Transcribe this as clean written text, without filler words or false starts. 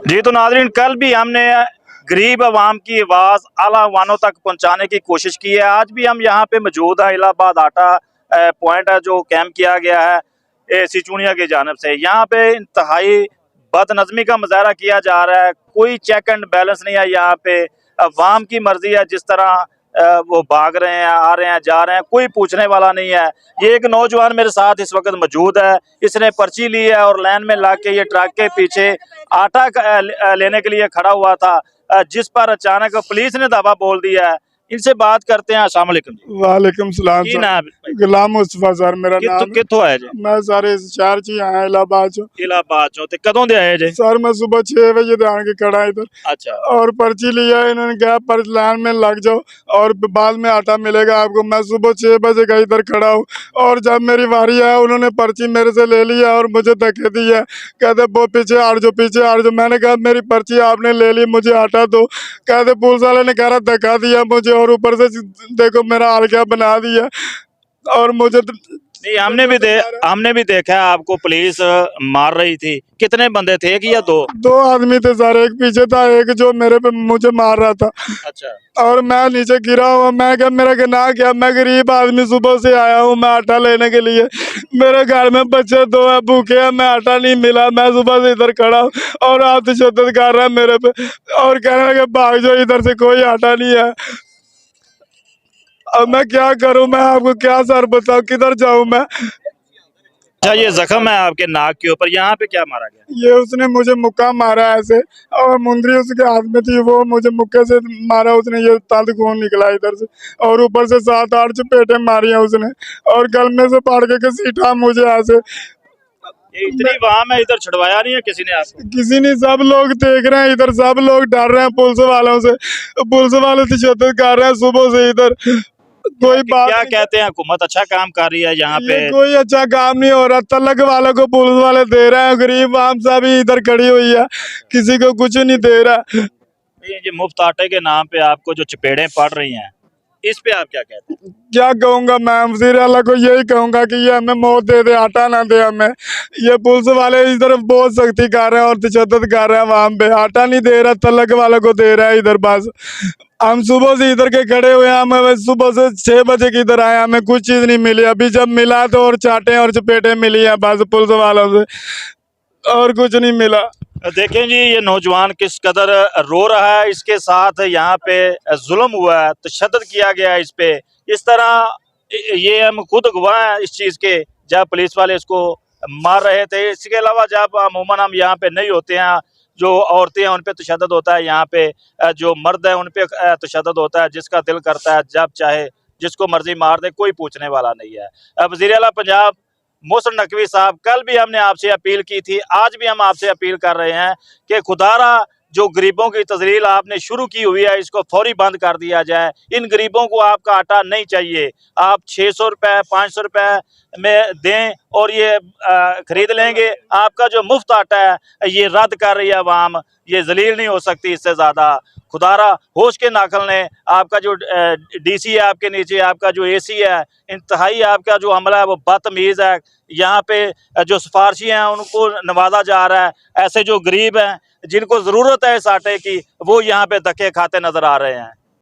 जी तो नाज़रीन, कल भी हमने गरीब आवाम की आवाज़ आला अवानों तक पहुंचाने की कोशिश की है। आज भी हम यहाँ पे मौजूद है। इलाहाबाद आटा पॉइंट है जो कैंप किया गया है सिचुनिया की जानिब से। यहाँ पे इंतहाई बदनज़मी का मुजाहरा किया जा रहा है। कोई चेक एंड बैलेंस नहीं है यहाँ पे। अवाम की मर्जी है, जिस तरह वो भाग रहे हैं, आ रहे हैं, जा रहे हैं, कोई पूछने वाला नहीं है। ये एक नौजवान मेरे साथ इस वक्त मौजूद है। इसने पर्ची ली है और लाइन में ला के ये ट्रक के पीछे आटा लेने के लिए खड़ा हुआ था, जिस पर अचानक पुलिस ने दावा बोल दिया है। इनसे बात करते हैं। अस्सलाम वालेकुम। वालेकुम सलाम की सर। नाम गुलाम मुस्तफा सर मेरा नाम। कित्थों आए जे? मैं सारे शहर च आया इलाहाबाद चो। इलाहाबाद चो। ते कदों दे आए जे? सर मैं सुबह 6 बजे आन के खड़ा इधर। अच्छा। और पर्ची लिया, इन्होंने कहा पर लाइन में लग जाओ और बाद में आटा मिलेगा आपको। मैं सुबह 6 बजे का इधर खड़ा हूँ और जब मेरी बारी आया उन्होंने पर्ची मेरे से ले लिया और मुझे धक्के दिया। कहते वो पीछे हट जाओ, पीछे हट जाओ। मैंने कहा मेरी पर्ची आपने ले ली, मुझे आटा दो। कहते पुलिस वाले ने कह रहा धक्का दिया मुझे और ऊपर से देखो मेरा हाल क्या बना दिया। और मुझे नहीं, हमने भी देखा है आपको पुलिस मार रही थी। कितने बंदे थे, एक या दो? 2 आदमी थे सर, एक पीछे था, एक जो मेरे पे मुझे मार रहा था। अच्छा। और मैं नीचे गिरा हुआ। मैं क्या, मेरा गुनाह क्या? मैं गरीब आदमी सुबह से आया हूँ मैं आटा लेने के लिए। मेरे घर में बच्चे 2 है, भूखे हैं, मैं आटा नहीं मिला। मैं सुबह से इधर खड़ा हूँ और आप तशद्दुद कर रहे हैं मेरे पे और कह रहे हैं कि भाग जाओ इधर से, कोई आटा नहीं है। अब मैं क्या करूं? मैं आपको क्या सर बताऊं, किधर जाऊं मैं? अच्छा, ये जख्म है आपके नाक के ऊपर, यहाँ पे क्या मारा गया? ये उसने मुझे मुक्का मारा ऐसे और मुंदरी उसके हाथ में थी, वो मुझे मुक्के से मारा उसने। ये तंद खून निकला इधर से और ऊपर से 7-8 चपेटें मारी हैं उसने और गलमे से फाड़ के घसीटा मुझे ऐसे। ये इतनी वाम है, इधर छुड़वाया नहीं है किसी ने आपको? किसी ने, सब लोग देख रहे हैं इधर, सब लोग डर रहे हैं पुलिस वालों से। पुलिस वाले तशद्दुद कर रहे हैं सुबह से इधर। कोई बात क्या नहीं। कहते हैं, हुकूमत अच्छा काम कर रही है यहाँ पे? ये कोई अच्छा काम नहीं हो रहा। तलक वालों को पुलिस वाले दे रहे हैं, गरीब आम सा भी इधर खड़ी हुई है, किसी को कुछ नहीं दे रहा। ये मुफ्त आटे के नाम पे आपको जो चपेड़ें पड़ रही हैं, इस पे आप क्या कहते हैं? क्या कहूँगा मैं, वज़ीर आला को यही कहूँगा कि ये हमें मौत दे दे, आटा ना दे हमें। ये पुलिस वाले इधर बहुत सख्ती कर रहे हैं और तशद्दुद कर रहे हैं वहाँ पे। आटा नहीं दे रहा, तलक वालों को दे रहा है इधर। बस हम सुबह से इधर के खड़े हुए हैं, हम सुबह से 6 बजे के इधर आए, हमें कुछ चीज़ नहीं मिली। अभी जब मिला तो और चाटें और चपेटें मिली हैं बस पुलिस वालों से, और कुछ नहीं मिला। देखें जी, ये नौजवान किस कदर रो रहा है। इसके साथ यहाँ पे जुल्म हुआ है, तशद्दुद किया गया है इस पे। इस तरह ये हम खुद गवाह हैं इस चीज़ के, जब पुलिस वाले इसको मार रहे थे। इसके अलावा जब अमूमन हम यहाँ पे नहीं होते हैं, जो औरतें हैं उन पे तशद्दुद होता है, यहाँ पे जो मर्द है उन पे तशद्दुद होता है। जिसका दिल करता है जब चाहे जिसको मर्जी मार दे, कोई पूछने वाला नहीं है। वज़ीर आला पंजाब मोहसिन नकवी साहब, कल भी हमने आपसे अपील की थी, आज भी हम आपसे अपील कर रहे हैं कि खुदारा जो गरीबों की तजलील आपने शुरू की हुई है, इसको फौरी बंद कर दिया जाए। इन गरीबों को आपका आटा नहीं चाहिए। आप 600 रुपये 500 रुपये में दें और ये खरीद लेंगे। आपका जो मुफ्त आटा है ये रद्द कर रही है अवाम, ये जलील नहीं हो सकती इससे ज़्यादा। खुदारा होश के नाखल ने, आपका जो डीसी है आपके नीचे, आपका जो एसी है, इंतहाई आपका जो अमला है वो बदतमीज़ है। यहाँ पे जो सिफारशी हैं उनको नवाजा जा रहा है। ऐसे जो गरीब हैं जिनको ज़रूरत है इस आटे की, वो यहाँ पे धक्के खाते नज़र आ रहे हैं।